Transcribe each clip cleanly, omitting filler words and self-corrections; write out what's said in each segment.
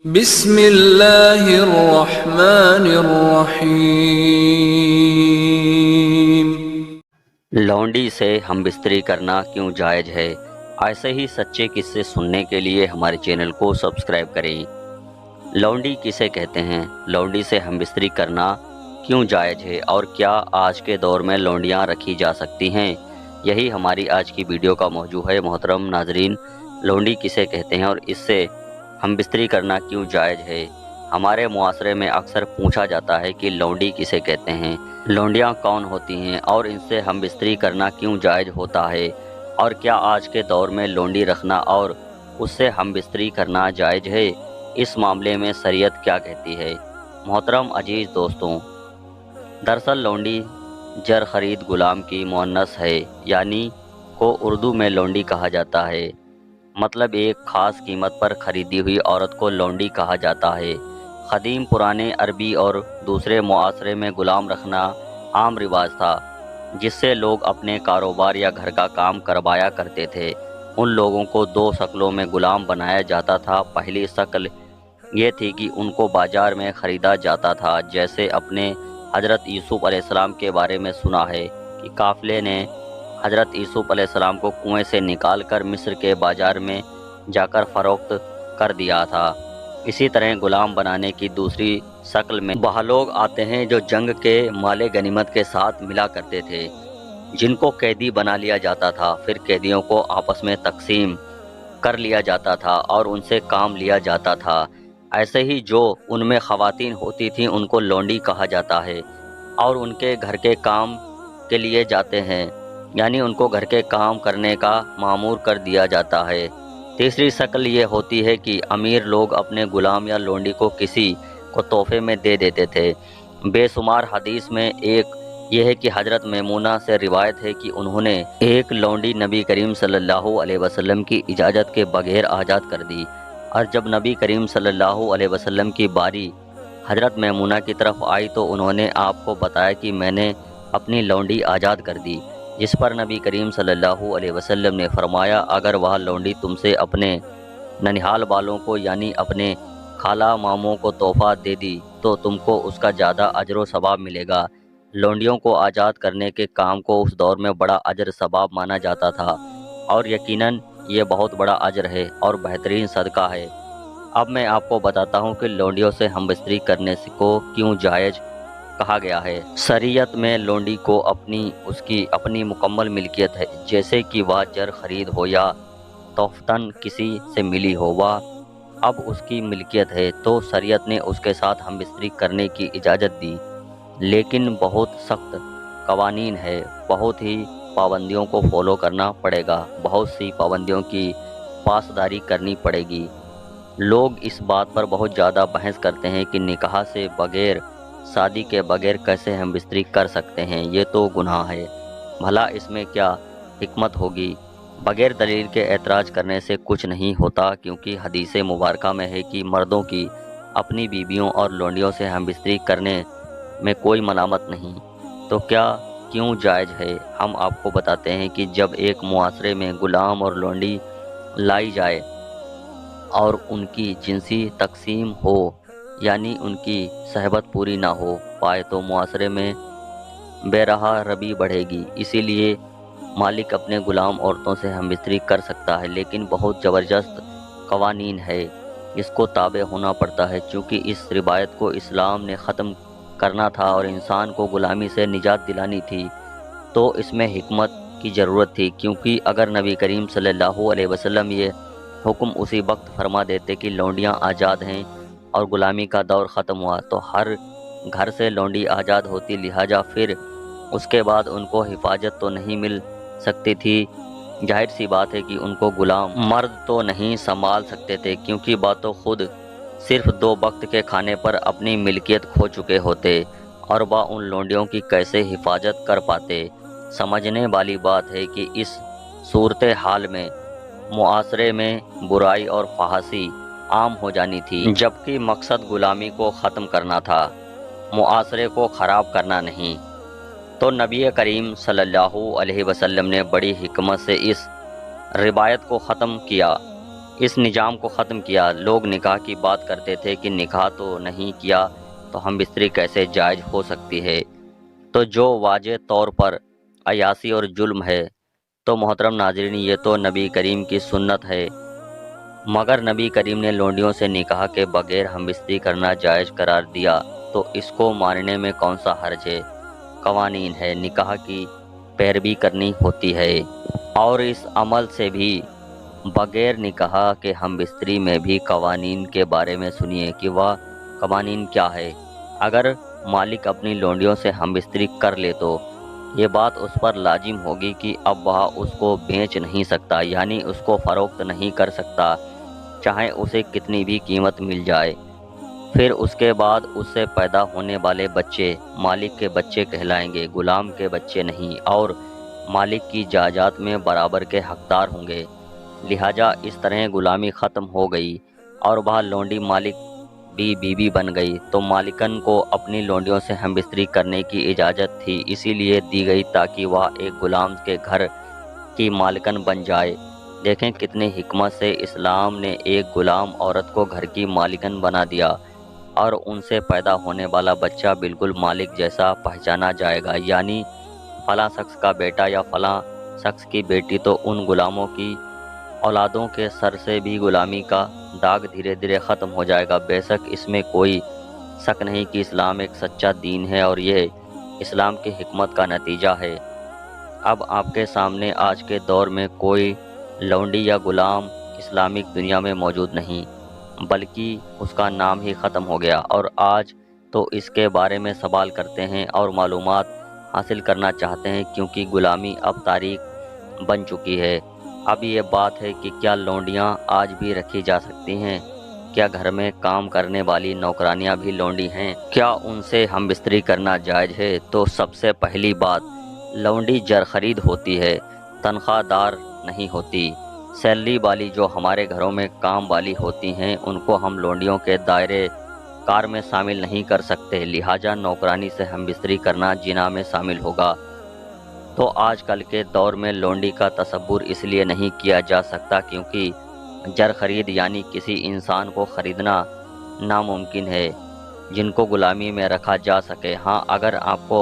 بسم اللہ الرحمن الرحیم۔ لونڈی سے ہم بستری کرنا کیوں جائز ہے؟ ایسے ہی سچے قصے سننے کے لیے ہمارے چینل کو سبسکرائب کریں۔ لونڈی کسے کہتے ہیں؟ لونڈی سے ہم بستری کرنا کیوں جائز ہے اور کیا آج کے دور میں لونڈیاں رکھی جا سکتی ہیں؟ یہی ہماری آج کی ویڈیو کا موضوع ہے۔ محترم ناظرین، لونڈی کسے کہتے ہیں اور اس سے ہم بستری کرنا کیوں جائز ہے؟ ہمارے معاشرے میں اکثر پوچھا جاتا ہے کہ لونڈی کسے کہتے ہیں، لونڈیاں کون ہوتی ہیں اور ان سے ہم بستری کرنا کیوں جائز ہوتا ہے، اور کیا آج کے دور میں لونڈی رکھنا اور اس سے ہم بستری کرنا جائز ہے؟ اس معاملے میں شریعت کیا کہتی ہے؟ محترم عزیز دوستوں، دراصل لونڈی جر خرید غلام کی مؤنث ہے، یعنی کو اردو میں لونڈی کہا جاتا ہے۔ مطلب ایک خاص قیمت پر خریدی ہوئی عورت کو لونڈی کہا جاتا ہے۔ قدیم پرانے عربی اور دوسرے معاشرے میں غلام رکھنا عام رواج تھا، جس سے لوگ اپنے کاروبار یا گھر کا کام کروایا کرتے تھے۔ ان لوگوں کو دو شکلوں میں غلام بنایا جاتا تھا۔ پہلی شکل یہ تھی کہ ان کو بازار میں خریدا جاتا تھا، جیسے اپنے حضرت یوسف علیہ السلام کے بارے میں سنا ہے کہ قافلے نے حضرت یوسف علیہ السلام کو کنویں سے نکال کر مصر کے بازار میں جا کر فروخت کر دیا تھا۔ اسی طرح غلام بنانے کی دوسری شکل میں وہ لوگ آتے ہیں جو جنگ کے مال غنیمت کے ساتھ ملا کرتے تھے، جن کو قیدی بنا لیا جاتا تھا۔ پھر قیدیوں کو آپس میں تقسیم کر لیا جاتا تھا اور ان سے کام لیا جاتا تھا۔ ایسے ہی جو ان میں خواتین ہوتی تھیں ان کو لونڈی کہا جاتا ہے اور ان کے گھر کے کام کے لیے جاتے ہیں، یعنی ان کو گھر کے کام کرنے کا مامور کر دیا جاتا ہے۔ تیسری شکل یہ ہوتی ہے کہ امیر لوگ اپنے غلام یا لونڈی کو کسی کو تحفے میں دے دیتے تھے۔ بے شمار حدیث میں ایک یہ ہے کہ حضرت میمونہ سے روایت ہے کہ انہوں نے ایک لونڈی نبی کریم صلی اللہ علیہ وسلم کی اجازت کے بغیر آزاد کر دی، اور جب نبی کریم صلی اللہ علیہ وسلم کی باری حضرت میمونہ کی طرف آئی تو انہوں نے آپ کو بتایا کہ میں نے اپنی لونڈی آزاد کر دی، جس پر نبی کریم صلی اللہ علیہ وسلم نے فرمایا اگر وہ لونڈی تم سے اپنے ننھیال والوں کو یعنی اپنے خالہ ماموں کو تحفہ دے دی تو تم کو اس کا زیادہ اجر و ثواب ملے گا۔ لونڈیوں کو آزاد کرنے کے کام کو اس دور میں بڑا اجر ثواب مانا جاتا تھا، اور یقیناً یہ بہت بڑا اجر ہے اور بہترین صدقہ ہے۔ اب میں آپ کو بتاتا ہوں کہ لونڈیوں سے ہم بستری کرنے کو کیوں جائز کہا گیا ہے۔ شریعت میں لونڈی کو اس کی اپنی مکمل ملکیت ہے، جیسے کہ وہ جر خرید ہو یا تحفتاً کسی سے ملی ہو، وہ اب اس کی ملکیت ہے، تو شریعت نے اس کے ساتھ ہم بستری کرنے کی اجازت دی، لیکن بہت سخت قوانین ہے، بہت ہی پابندیوں کو فالو کرنا پڑے گا، بہت سی پابندیوں کی پاسداری کرنی پڑے گی۔ لوگ اس بات پر بہت زیادہ بحث کرتے ہیں کہ نکاح سے بغیر، شادی کے بغیر کیسے ہم بستری کر سکتے ہیں، یہ تو گناہ ہے، بھلا اس میں کیا حکمت ہوگی؟ بغیر دلیل کے اعتراض کرنے سے کچھ نہیں ہوتا، کیونکہ حدیث مبارکہ میں ہے کہ مردوں کی اپنی بیویوں اور لونڈیوں سے ہم بستری کرنے میں کوئی ملامت نہیں، تو کیوں جائز ہے؟ ہم آپ کو بتاتے ہیں کہ جب ایک معاشرے میں غلام اور لونڈی لائی جائے اور ان کی جنسی تقسیم ہو، یعنی ان کی صحبت پوری نہ ہو پائے، تو معاشرے میں بے رحا ربی بڑھے گی۔ اسی لیے مالک اپنے غلام عورتوں سے ہم بستری کر سکتا ہے، لیکن بہت زبردست قوانین ہے، اس کو تابع ہونا پڑتا ہے، چونکہ اس روایت کو اسلام نے ختم کرنا تھا اور انسان کو غلامی سے نجات دلانی تھی، تو اس میں حکمت کی ضرورت تھی، کیونکہ اگر نبی کریم صلی اللہ علیہ وسلم یہ حکم اسی وقت فرما دیتے کہ لونڈیاں آزاد ہیں اور غلامی کا دور ختم ہوا، تو ہر گھر سے لونڈی آزاد ہوتی، لہٰذا پھر اس کے بعد ان کو حفاظت تو نہیں مل سکتی تھی۔ ظاہر سی بات ہے کہ ان کو غلام مرد تو نہیں سنبھال سکتے تھے، کیونکہ وہ خود صرف 2 وقت کے کھانے پر اپنی ملکیت کھو چکے ہوتے، اور وہ ان لونڈیوں کی کیسے حفاظت کر پاتے؟ سمجھنے والی بات ہے کہ اس صورتحال میں معاشرے میں برائی اور فحاشی عام ہو جانی تھی، جبکہ مقصد غلامی کو ختم کرنا تھا، معاشرے کو خراب کرنا نہیں۔ تو نبی کریم صلی اللہ علیہ وسلم نے بڑی حکمت سے اس روایت کو ختم کیا اس نظام کو ختم کیا۔ لوگ نکاح کی بات کرتے تھے کہ نکاح تو نہیں کیا تو ہم بستری کیسے جائز ہو سکتی ہے، تو جو واضح طور پر عیاشی اور ظلم ہے۔ تو محترم ناظرین، یہ تو نبی کریم کی سنت ہے، مگر نبی کریم نے لونڈیوں سے نکاح کے بغیر ہم بستری کرنا جائز قرار دیا، تو اس کو ماننے میں کون سا حرج ہے؟ قوانین ہے، نکاح کی پیروی کرنی ہوتی ہے، اور اس عمل سے بھی بغیر نکاح کے ہم بستری میں بھی قوانین کے بارے میں سنیے کہ وہ قوانین کیا ہے۔ اگر مالک اپنی لونڈیوں سے ہم بستری کر لے تو یہ بات اس پر لازم ہوگی کہ اب وہ اس کو بیچ نہیں سکتا، یعنی اس کو فروخت نہیں کر سکتا، چاہے اسے کتنی بھی قیمت مل جائے۔ پھر اس کے بعد اس سے پیدا ہونے والے بچے مالک کے بچے کہلائیں گے، غلام کے بچے نہیں، اور مالک کی جائیداد میں برابر کے حقدار ہوں گے۔ لہٰذا اس طرح غلامی ختم ہو گئی اور وہ لونڈی مالک بھی بیوی بن گئی، تو مالکن کو اپنی لونڈیوں سے ہم بستری کرنے کی اجازت تھی، اسی لیے دی گئی تاکہ وہ ایک غلام کے گھر کی مالکن بن جائے۔ دیکھیں کتنی حکمت سے اسلام نے ایک غلام عورت کو گھر کی مالکن بنا دیا، اور ان سے پیدا ہونے والا بچہ بالکل مالک جیسا پہچانا جائے گا، یعنی فلاں شخص کا بیٹا یا فلاں شخص کی بیٹی۔ تو ان غلاموں کی اولادوں کے سر سے بھی غلامی کا داغ دھیرے دھیرے ختم ہو جائے گا۔ بے شک اس میں کوئی شک نہیں کہ اسلام ایک سچا دین ہے، اور یہ اسلام کی حکمت کا نتیجہ ہے۔ اب آپ کے سامنے آج کے دور میں کوئی لونڈی یا غلام اسلامک دنیا میں موجود نہیں، بلکہ اس کا نام ہی ختم ہو گیا، اور آج تو اس کے بارے میں سوال کرتے ہیں اور معلومات حاصل کرنا چاہتے ہیں، کیونکہ غلامی اب تاریخ بن چکی ہے۔ اب یہ بات ہے کہ کیا لونڈیاں آج بھی رکھی جا سکتی ہیں؟ کیا گھر میں کام کرنے والی نوکرانیاں بھی لونڈی ہیں؟ کیا ان سے ہم بستری کرنا جائز ہے؟ تو سب سے پہلی بات، لونڈی جر خرید ہوتی ہے، تنخواہ دار نہیں ہوتی۔ سیلری والی جو ہمارے گھروں میں کام والی ہوتی ہیں، ان کو ہم لونڈیوں کے دائرے کار میں شامل نہیں کر سکتے، لہٰذا نوکرانی سے ہم بستری کرنا جناح میں شامل ہوگا۔ تو آج کل کے دور میں لونڈی کا تصور اس لیے نہیں کیا جا سکتا کیونکہ جر خرید یعنی کسی انسان کو خریدنا ناممکن ہے جن کو غلامی میں رکھا جا سکے۔ ہاں، اگر آپ کو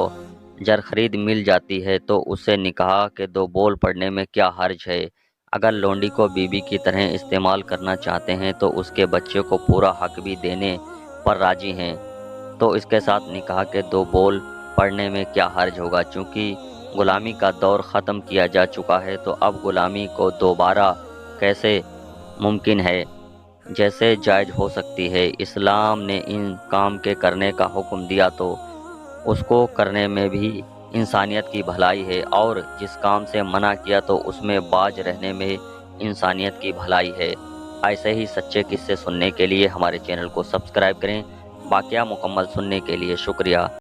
جر خرید مل جاتی ہے تو اس سے نکاح کے دو بول پڑنے میں کیا حرج ہے؟ اگر لونڈی کو بیوی کی طرح استعمال کرنا چاہتے ہیں تو اس کے بچے کو پورا حق بھی دینے پر راضی ہیں، تو اس کے ساتھ نکاح کے دو بول پڑھنے میں کیا حرج ہوگا؟ چونکہ غلامی کا دور ختم کیا جا چکا ہے، تو اب غلامی کو دوبارہ کیسے ممکن ہے؟ جیسے جائز ہو سکتی ہے۔ اسلام نے ان کام کے کرنے کا حکم دیا تو اس کو کرنے میں بھی انسانیت کی بھلائی ہے، اور جس کام سے منع کیا تو اس میں باز رہنے میں انسانیت کی بھلائی ہے۔ ایسے ہی سچے قصے سننے کے لیے ہمارے چینل کو سبسکرائب کریں۔ واقعہ مکمل سننے کے لیے شکریہ۔